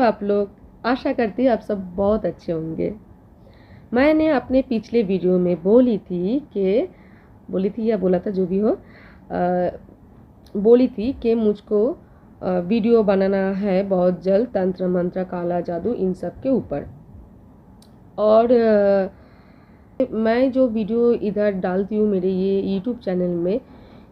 आप लोग? आशा करती हूँ आप सब बहुत अच्छे होंगे। मैंने अपने पिछले वीडियो में बोली थी या बोला था जो भी हो, बोली थी कि मुझको वीडियो बनाना है बहुत जल्द तंत्र मंत्र काला जादू इन सब के ऊपर। और मैं जो वीडियो इधर डालती हूँ मेरे ये यूट्यूब चैनल में,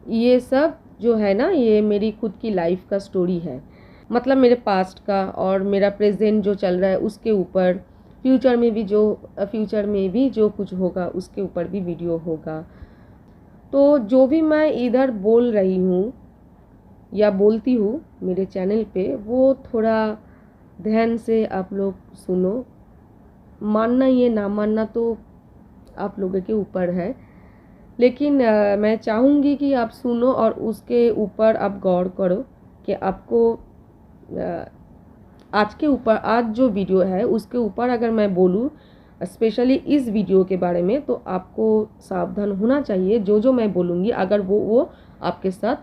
ये सब जो है ना, ये मेरी खुद की लाइफ का स्टोरी है। मतलब मेरे पास्ट का और मेरा प्रेजेंट जो चल रहा है उसके ऊपर, फ्यूचर में भी जो कुछ होगा उसके ऊपर भी वीडियो होगा। तो जो भी मैं इधर बोल रही हूँ या बोलती हूँ मेरे चैनल पे, वो थोड़ा ध्यान से आप लोग सुनो। मानना ये ना मानना तो आप लोगों के ऊपर है, लेकिन मैं चाहूँगी कि आप सुनो और उसके ऊपर आप गौर करो कि आपको आज जो वीडियो है उसके ऊपर अगर मैं बोलूँ, स्पेशली इस वीडियो के बारे में, तो आपको सावधान होना चाहिए। जो मैं बोलूँगी अगर वो आपके साथ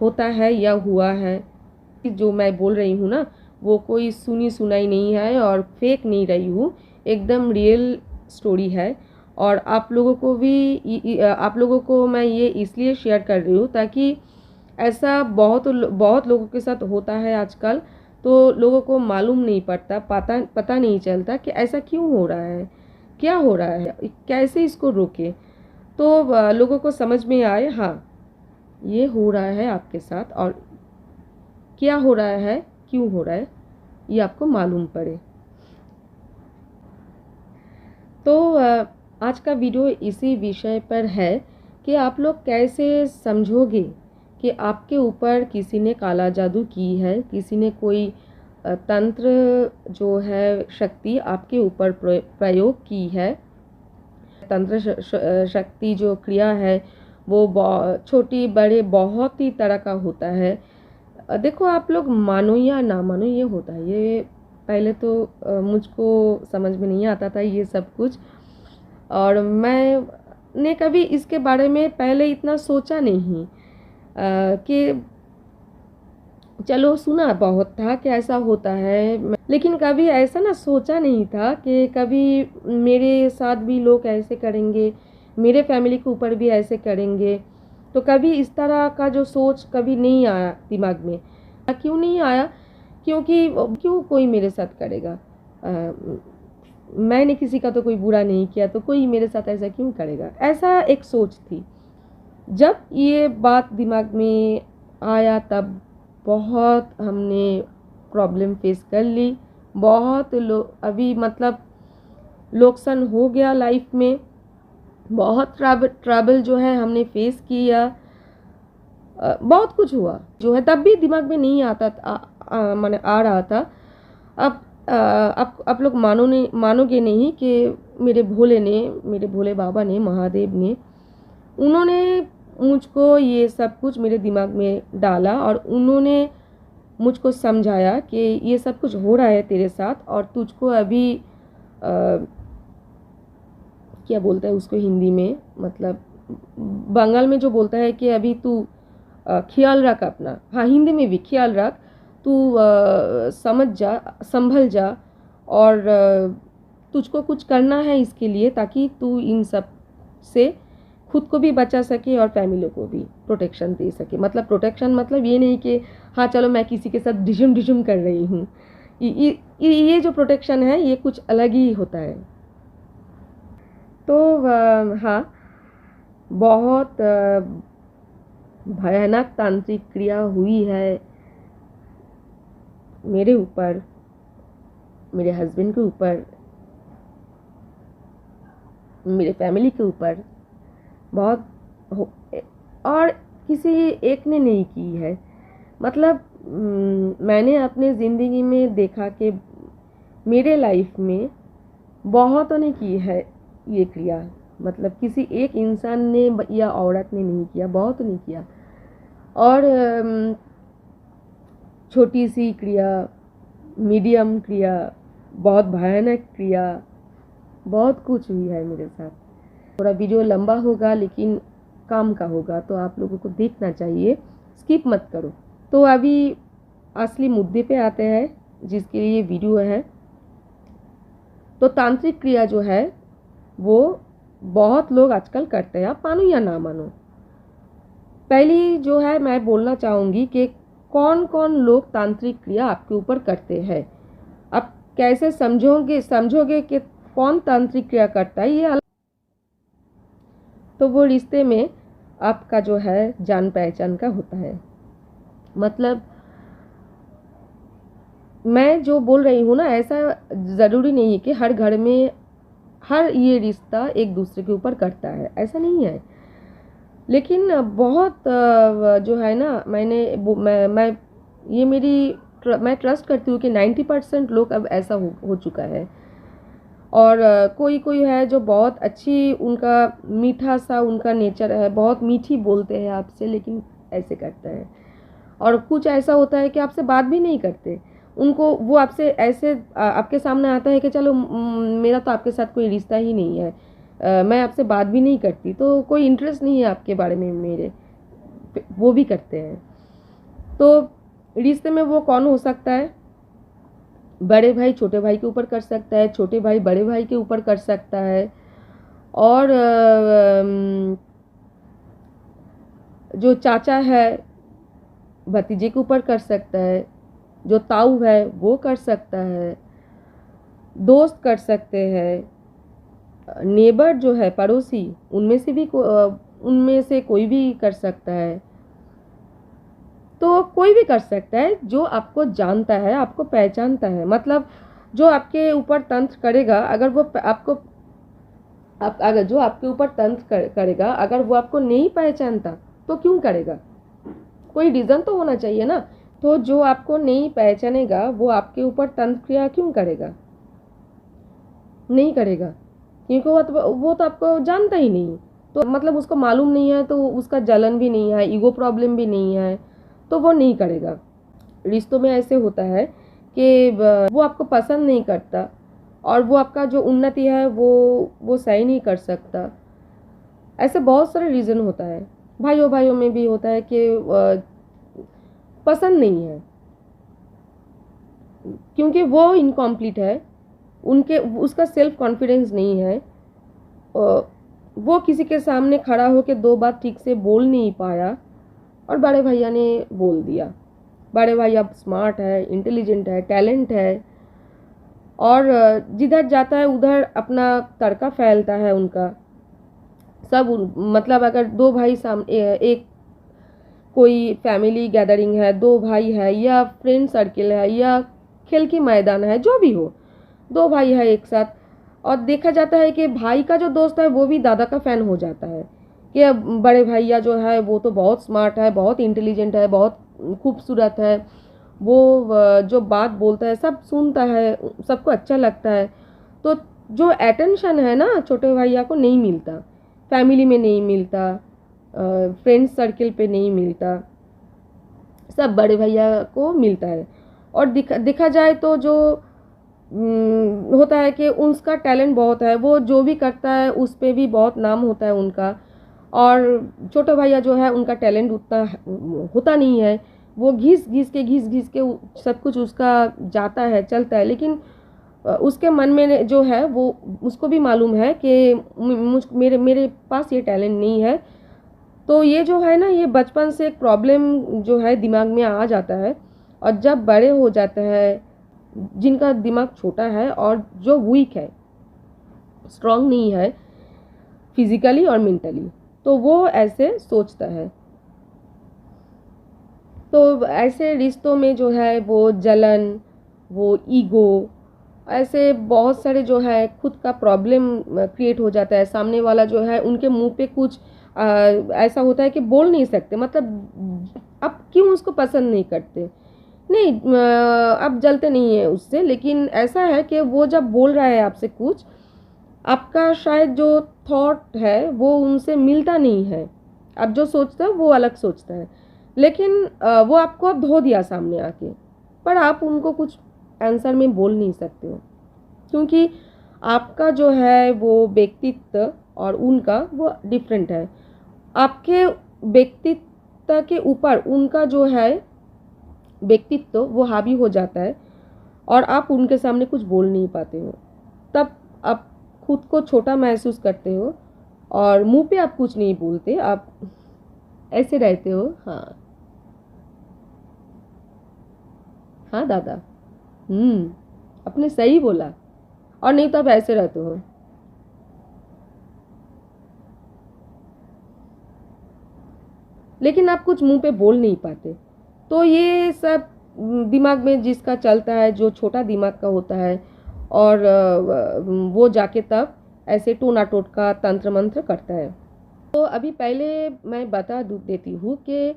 होता है या हुआ है, जो मैं बोल रही हूँ ना, वो कोई सुनी सुनाई नहीं है और फेक नहीं रही हूँ, एकदम रियल स्टोरी है। और आप लोगों को मैं ये इसलिए शेयर कर रही हूँ ताकि ऐसा बहुत लोगों के साथ होता है आजकल। तो लोगों को मालूम नहीं पता नहीं चलता कि ऐसा क्यों हो रहा है, क्या हो रहा है, कैसे इसको रोके। तो लोगों को समझ में आए, हाँ ये हो रहा है आपके साथ और क्या हो रहा है, क्यों हो रहा है, ये आपको मालूम पड़े। तो आज का वीडियो इसी विषय पर है कि आप लोग कैसे समझोगे कि आपके ऊपर किसी ने काला जादू की है, किसी ने कोई तंत्र जो है शक्ति आपके ऊपर प्रयोग की है। तंत्र शक्ति जो क्रिया है वो छोटी बड़े बहुत ही तरह का होता है। देखो, आप लोग मानो या ना मानो, ये होता है। ये पहले तो मुझको समझ में नहीं आता था ये सब कुछ, और मैंने कभी इसके बारे में पहले इतना सोचा नहीं कि चलो सुना बहुत था कि ऐसा होता है, लेकिन कभी ऐसा ना सोचा नहीं था कि कभी मेरे साथ भी लोग ऐसे करेंगे, मेरे फैमिली के ऊपर भी ऐसे करेंगे। तो कभी इस तरह का जो सोच कभी नहीं आया दिमाग में। क्यों नहीं आया? क्योंकि क्यों कोई मेरे साथ करेगा? मैंने किसी का तो कोई बुरा नहीं किया, तो कोई मेरे साथ ऐसा क्यों करेगा? ऐसा एक सोच थी। जब ये बात दिमाग में आया तब बहुत हमने प्रॉब्लम फेस कर ली। बहुत अभी मतलब लोकसान हो गया लाइफ में, बहुत ट्रबल जो है हमने फेस किया, बहुत कुछ हुआ जो है। तब भी दिमाग में नहीं आता माने आ रहा था। अब आप लोग मानोगे नहीं कि मेरे भोले बाबा ने, महादेव ने, उन्होंने मुझको ये सब कुछ मेरे दिमाग में डाला और उन्होंने मुझको समझाया कि ये सब कुछ हो रहा है तेरे साथ और तुझको अभी क्या बोलता है उसको हिंदी में, मतलब बंगाल में जो बोलता है कि अभी तू ख्याल रख अपना, हाँ हिंदी में भी ख्याल रख, तू समझ जा, संभल जा, और तुझको कुछ करना है इसके लिए ताकि तू इन सब से खुद को भी बचा सके और फैमिली को भी प्रोटेक्शन दे सके। मतलब प्रोटेक्शन मतलब ये नहीं कि हाँ चलो मैं किसी के साथ डिशुम कर रही हूँ। ये जो प्रोटेक्शन है ये कुछ अलग ही होता है। तो हाँ, बहुत भयानक तांत्रिक क्रिया हुई है मेरे ऊपर, मेरे हस्बैंड के ऊपर, मेरे फैमिली के ऊपर बहुत और किसी एक ने नहीं की है। मतलब मैंने अपने ज़िंदगी में देखा कि मेरे लाइफ में बहुतों ने की है ये क्रिया। मतलब किसी एक इंसान ने या औरत ने नहीं किया, बहुत ने किया। और छोटी सी क्रिया, मीडियम क्रिया, बहुत भयानक क्रिया, बहुत कुछ हुई है मेरे साथ। थोड़ा वीडियो लंबा होगा लेकिन काम का होगा, तो आप लोगों को देखना चाहिए, स्किप मत करो। तो अभी असली मुद्दे पे आते हैं। जिसके लिए वीडियो है। तो तांत्रिक क्रिया जो है वो बहुत लोग आजकल करते हैं, आप मानो या ना मानो। पहली जो है मैं बोलना चाहूँगी कि कौन कौन लोग तांत्रिक क्रिया आपके ऊपर करते हैं। आप कैसे समझोगे कि कौन तांत्रिक क्रिया करता है, ये अलग। तो वो रिश्ते में आपका जो है जान पहचान का होता है। मतलब मैं जो बोल रही हूँ ना, ऐसा ज़रूरी नहीं है कि हर घर में हर ये रिश्ता एक दूसरे के ऊपर करता है, ऐसा नहीं है। लेकिन बहुत जो है ना, मैं ये मैं ट्रस्ट करती हूँ कि 90% लोग अब ऐसा हो चुका है। और कोई कोई है जो बहुत अच्छी, उनका मीठा सा उनका नेचर है, बहुत मीठी बोलते हैं आपसे, लेकिन ऐसे करते हैं। और कुछ ऐसा होता है कि आपसे बात भी नहीं करते, उनको वो आपसे ऐसे आपके सामने आता है कि चलो मेरा तो आपके साथ कोई रिश्ता ही नहीं है, मैं आपसे बात भी नहीं करती, तो कोई इंटरेस्ट नहीं है आपके बारे में मेरे, वो भी करते हैं। तो रिश्ते में वो कौन हो सकता है? बड़े भाई छोटे भाई के ऊपर कर सकता है, छोटे भाई बड़े भाई के ऊपर कर सकता है, और जो चाचा है भतीजे के ऊपर कर सकता है, जो ताऊ है वो कर सकता है, दोस्त कर सकते हैं, नेबर जो है पड़ोसी, उनमें से कोई भी कर सकता है। तो कोई भी कर सकता है जो आपको जानता है, आपको पहचानता है। मतलब जो आपके ऊपर तंत्र करेगा, अगर वो आपको अगर जो आपके ऊपर तंत्र करेगा, अगर वो आपको नहीं पहचानता तो क्यों करेगा? कोई रीज़न तो होना चाहिए ना। तो जो आपको नहीं पहचानेगा वो आपके ऊपर तंत्र क्रिया क्यों करेगा? नहीं करेगा, क्योंकि वो तो आपको जानता ही नहीं। तो मतलब उसको मालूम नहीं है, तो उसका जलन भी नहीं है, ईगो प्रॉब्लम भी नहीं है, तो वो नहीं करेगा। रिश्तों में ऐसे होता है कि वो आपको पसंद नहीं करता, और वो आपका जो उन्नति है वो सही नहीं कर सकता। ऐसे बहुत सारे रीज़न होता है। भाइयों भाइयों में भी होता है कि पसंद नहीं है, क्योंकि वो इनकम्प्लीट है, उसका सेल्फ कॉन्फिडेंस नहीं है, वो किसी के सामने खड़ा होकर दो बात ठीक से बोल नहीं पाया, और बड़े भैया ने बोल दिया। बड़े भैया स्मार्ट है, इंटेलिजेंट है, टैलेंट है, और जिधर जाता है उधर अपना तड़का फैलता है उनका सब। मतलब अगर दो भाई सामने, एक कोई फैमिली गैदरिंग है, दो भाई है, या फ्रेंड सर्किल है, या खेल की मैदान है, जो भी हो, दो भाई है एक साथ, और देखा जाता है कि भाई का जो दोस्त है वो भी दादा का फ़ैन हो जाता है कि बड़े भैया जो है वो तो बहुत स्मार्ट है, बहुत इंटेलिजेंट है, बहुत खूबसूरत है, वो जो बात बोलता है सब सुनता है, सबको अच्छा लगता है। तो जो अटेंशन है ना छोटे भैया को नहीं मिलता, फैमिली में नहीं मिलता, फ्रेंड सर्किल पे नहीं मिलता, सब बड़े भैया को मिलता है। और देखा जाए तो जो होता है कि उसका टैलेंट बहुत है, वो जो भी करता है उस पे भी बहुत नाम होता है उनका। और छोटे भैया जो है उनका टैलेंट उतना होता नहीं है, वो घिस घिस के सब कुछ उसका जाता है, चलता है, लेकिन उसके मन में जो है वो उसको भी मालूम है कि मेरे पास ये टैलेंट नहीं है। तो ये जो है ना, ये बचपन से एक प्रॉब्लम जो है दिमाग में आ जाता है, और जब बड़े हो जाते हैं, जिनका दिमाग छोटा है और जो वीक है, स्ट्रांग नहीं है फिजिकली और मेंटली, तो वो ऐसे सोचता है। तो ऐसे रिश्तों में जो है वो जलन, वो ईगो, ऐसे बहुत सारे जो है खुद का प्रॉब्लम क्रिएट हो जाता है। सामने वाला जो है उनके मुंह पे कुछ ऐसा होता है कि बोल नहीं सकते, मतलब आप क्यों उसको पसंद नहीं करते, नहीं आप जलते नहीं है उससे, लेकिन ऐसा है कि वो जब बोल रहा है आपसे कुछ, आपका शायद जो थॉट है वो उनसे मिलता नहीं है। आप जो सोचते हो वो अलग सोचता है, लेकिन वो आपको अब धो दिया सामने आके, पर आप उनको कुछ आंसर में बोल नहीं सकते हो, क्योंकि आपका जो है वो व्यक्तित्व और उनका वो डिफरेंट है। आपके व्यक्तित्व के ऊपर उनका जो है व्यक्तित्व वो हावी हो जाता है, और आप उनके सामने कुछ बोल नहीं पाते हो, तब आप खुद को छोटा महसूस करते हो और मुंह पे आप कुछ नहीं बोलते, आप ऐसे रहते हो। हाँ, हाँ दादा। आपने सही बोला। और नहीं तो आप ऐसे रहते हो। लेकिन आप कुछ मुंह पे बोल नहीं पाते। तो ये सब दिमाग में जिसका चलता है, जो छोटा दिमाग का होता है, और वो जाके तब ऐसे टोना टोटका तंत्र मंत्र करता है। तो अभी पहले मैं बता देती हूँ कि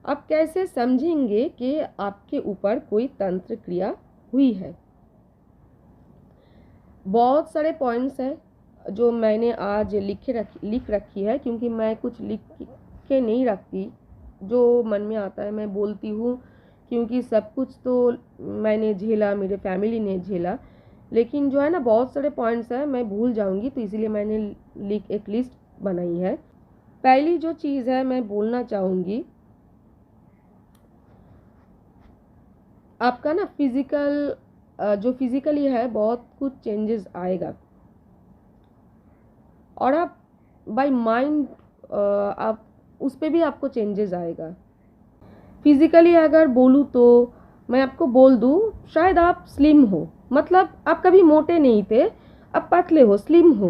आप कैसे समझेंगे कि आपके ऊपर कोई तंत्र क्रिया हुई है। बहुत सारे पॉइंट्स हैं जो मैंने आज लिख रखी है, क्योंकि मैं कुछ लिख के नहीं रखती, जो मन में आता है मैं बोलती हूँ, क्योंकि सब कुछ तो मैंने झेला, मेरे फैमिली ने झेला। लेकिन जो है ना, बहुत सारे पॉइंट्स हैं, मैं भूल जाऊंगी, तो इसीलिए मैंने एक लिस्ट बनाई है। पहली जो चीज़ है मैं बोलना चाहूँगी, आपका ना जो फिजिकली है बहुत कुछ चेंजेस आएगा, और आप बाय माइंड आप उस पे भी आपको चेंजेस आएगा। फिजिकली अगर बोलूँ तो मैं आपको बोल दूँ, शायद आप स्लिम हो, मतलब आप कभी मोटे नहीं थे, आप पतले हो, स्लिम हो,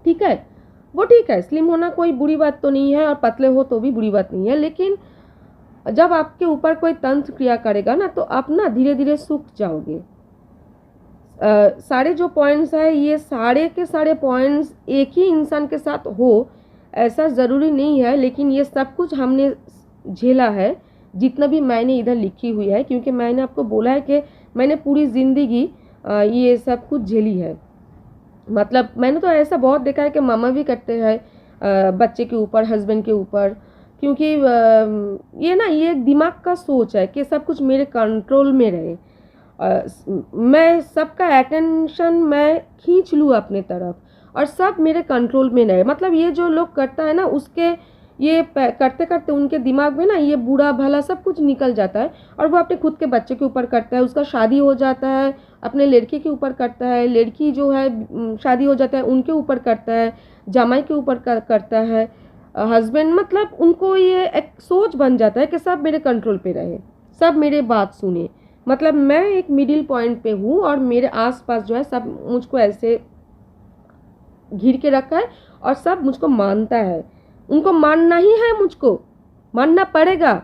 ठीक है। वो ठीक है, स्लिम होना कोई बुरी बात तो नहीं है, और पतले हो तो भी बुरी बात नहीं है। लेकिन जब आपके ऊपर कोई तंत्र क्रिया करेगा ना, तो आप ना धीरे धीरे सूख जाओगे। सारे जो पॉइंट्स हैं, ये सारे के सारे पॉइंट्स एक ही इंसान के साथ हो ऐसा ज़रूरी नहीं है, लेकिन ये सब कुछ हमने झेला है, जितना भी मैंने इधर लिखी हुई है, क्योंकि मैंने आपको बोला है कि मैंने पूरी ज़िंदगी ये सब कुछ झेली है। मतलब मैंने तो ऐसा बहुत देखा है कि मामा भी करते हैं बच्चे के ऊपर, हस्बैंड के ऊपर, क्योंकि ये ना, ये एक दिमाग का सोच है कि सब कुछ मेरे कंट्रोल में रहे, मैं सबका अटेंशन मैं खींच लूँ अपने तरफ, और सब मेरे कंट्रोल में रहे। मतलब ये जो लोग करता है ना, उसके ये करते करते उनके दिमाग में ना ये बुरा भला सब कुछ निकल जाता है, और वो अपने खुद के बच्चे के ऊपर करता है, उसका शादी हो जाता है, अपने लड़के के ऊपर करता है, लड़की जो है शादी हो जाता है उनके ऊपर करता है, जमाई के ऊपर करता है, हस्बैंड। मतलब उनको ये एक सोच बन जाता है कि सब मेरे कंट्रोल पे रहे, सब मेरे बात सुने। मतलब मैं एक मिडिल पॉइंट पे हूँ, और मेरे आसपास जो है सब मुझको ऐसे घिर के रखा है, और सब मुझको मानता है। उनको मानना ही है, मुझको मानना पड़ेगा।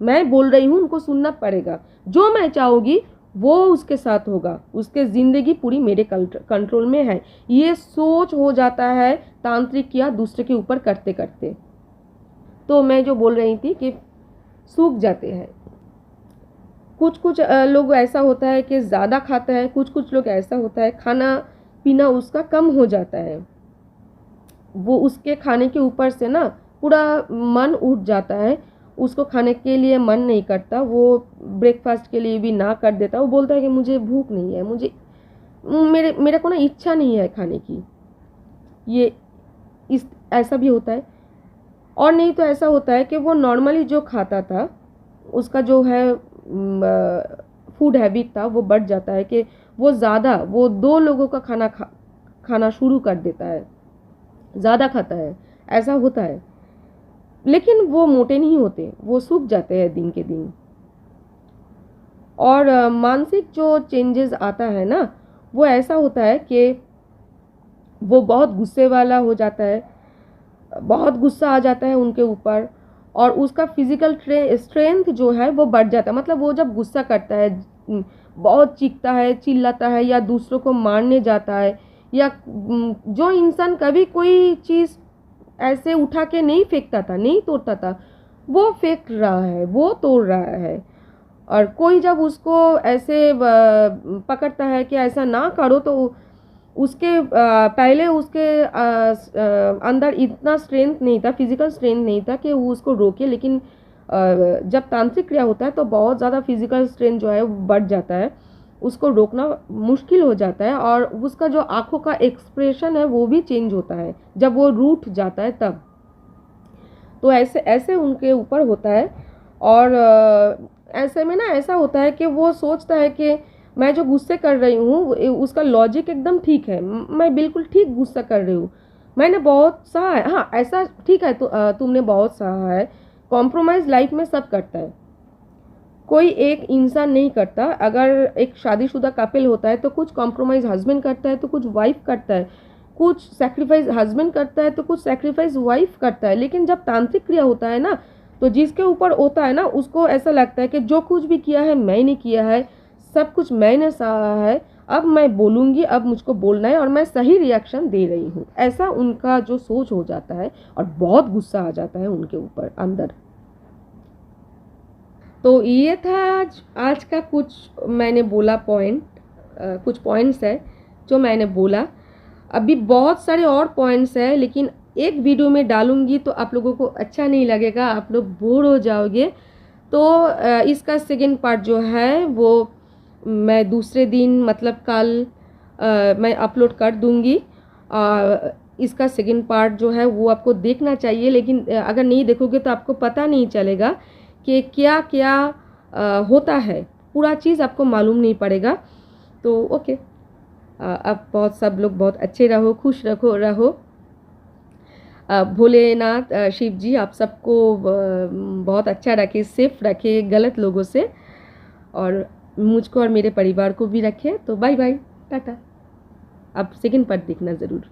मैं बोल रही हूँ, उनको सुनना पड़ेगा। जो मैं चाहूँगी वो उसके साथ होगा, उसके ज़िंदगी पूरी मेरे कंट्रोल में है। ये सोच हो जाता है तांत्रिक या दूसरे के ऊपर करते करते। तो मैं जो बोल रही थी कि सूख जाते हैं। कुछ कुछ लोग ऐसा होता है कि ज़्यादा खाता है, कुछ कुछ लोग ऐसा होता है खाना पीना उसका कम हो जाता है, वो उसके खाने के ऊपर से ना पूरा मन उठ जाता है, उसको खाने के लिए मन नहीं करता, वो ब्रेकफास्ट के लिए भी ना कर देता। वो बोलता है कि मुझे भूख नहीं है, मुझे मेरे को ना इच्छा नहीं है खाने की। ये इस ऐसा भी होता है। और नहीं तो ऐसा होता है कि वो नॉर्मली जो खाता था, उसका जो है फूड हैबिट था, वो बढ़ जाता है कि वो 2 लोगों का खाना शुरू कर देता है, ज़्यादा खाता है, ऐसा होता है। लेकिन वो मोटे नहीं होते, वो सूख जाते हैं दिन के दिन। और मानसिक जो चेंजेस आता है ना, वो ऐसा होता है कि वो बहुत गुस्से वाला हो जाता है, बहुत गुस्सा आ जाता है उनके ऊपर, और उसका फिजिकल स्ट्रेंथ जो है वो बढ़ जाता है। मतलब वो जब गुस्सा करता है, बहुत चीखता है, चिल्लाता है, या दूसरों को मारने जाता है, या जो इंसान कभी कोई चीज़ ऐसे उठा के नहीं फेंकता था, नहीं तोड़ता था, वो फेंक रहा है, वो तोड़ रहा है। और कोई जब उसको ऐसे पकड़ता है कि ऐसा ना करो, तो उसके पहले उसके अंदर इतना स्ट्रेंथ नहीं था, फिजिकल स्ट्रेंथ नहीं था कि वो उसको रोके। लेकिन जब तांत्रिक क्रिया होता है तो बहुत ज़्यादा फिजिकल स्ट्रेंथ जो है वो बढ़ जाता है, उसको रोकना मुश्किल हो जाता है, और उसका जो आँखों का एक्सप्रेशन है वो भी चेंज होता है जब वो रूठ जाता है तब। तो ऐसे ऐसे उनके ऊपर होता है। और ऐसे में ना ऐसा होता है कि वो सोचता है कि मैं जो गुस्से कर रही हूँ उसका लॉजिक एकदम ठीक है, मैं बिल्कुल ठीक गुस्सा कर रही हूँ, मैंने बहुत सहा है। हाँ ऐसा ठीक है, तुमने बहुत सहा है। कॉम्प्रोमाइज़ लाइफ में सब करता है, कोई एक इंसान नहीं करता। अगर एक शादीशुदा कपल होता है तो कुछ कॉम्प्रोमाइज़ हस्बैंड करता है तो कुछ वाइफ करता है, कुछ सेक्रीफाइस हस्बैंड करता है तो कुछ सेक्रीफाइस वाइफ करता है। लेकिन जब तांत्रिक क्रिया होता है ना, तो जिसके ऊपर होता है ना उसको ऐसा लगता है कि जो कुछ भी किया है मैंने किया है, सब कुछ मैंने सहा है, अब मैं बोलूँगी, अब मुझको बोलना है और मैं सही रिएक्शन दे रही हूँ, ऐसा उनका जो सोच हो जाता है और बहुत गुस्सा आ जाता है उनके ऊपर अंदर। तो ये था आज का कुछ मैंने बोला पॉइंट, कुछ पॉइंट्स है जो मैंने बोला। अभी बहुत सारे और पॉइंट्स हैं लेकिन एक वीडियो में डालूंगी तो आप लोगों को अच्छा नहीं लगेगा, आप लोग बोर हो जाओगे। तो इसका सेकंड पार्ट जो है वो मैं दूसरे दिन मतलब कल मैं अपलोड कर दूंगी। इसका सेकंड पार्ट जो है वो आपको देखना चाहिए, लेकिन अगर नहीं देखोगे तो आपको पता नहीं चलेगा कि क्या क्या होता है, पूरा चीज़ आपको मालूम नहीं पड़ेगा। तो ओके, अब बहुत सब लोग बहुत अच्छे रहो, खुश रहो। भोलेनाथ शिव जी आप सबको बहुत अच्छा रखे, सेफ रखे गलत लोगों से, और मुझको और मेरे परिवार को भी रखे। तो बाय बाय, टाटा। अब सेकंड पार्ट देखना ज़रूर।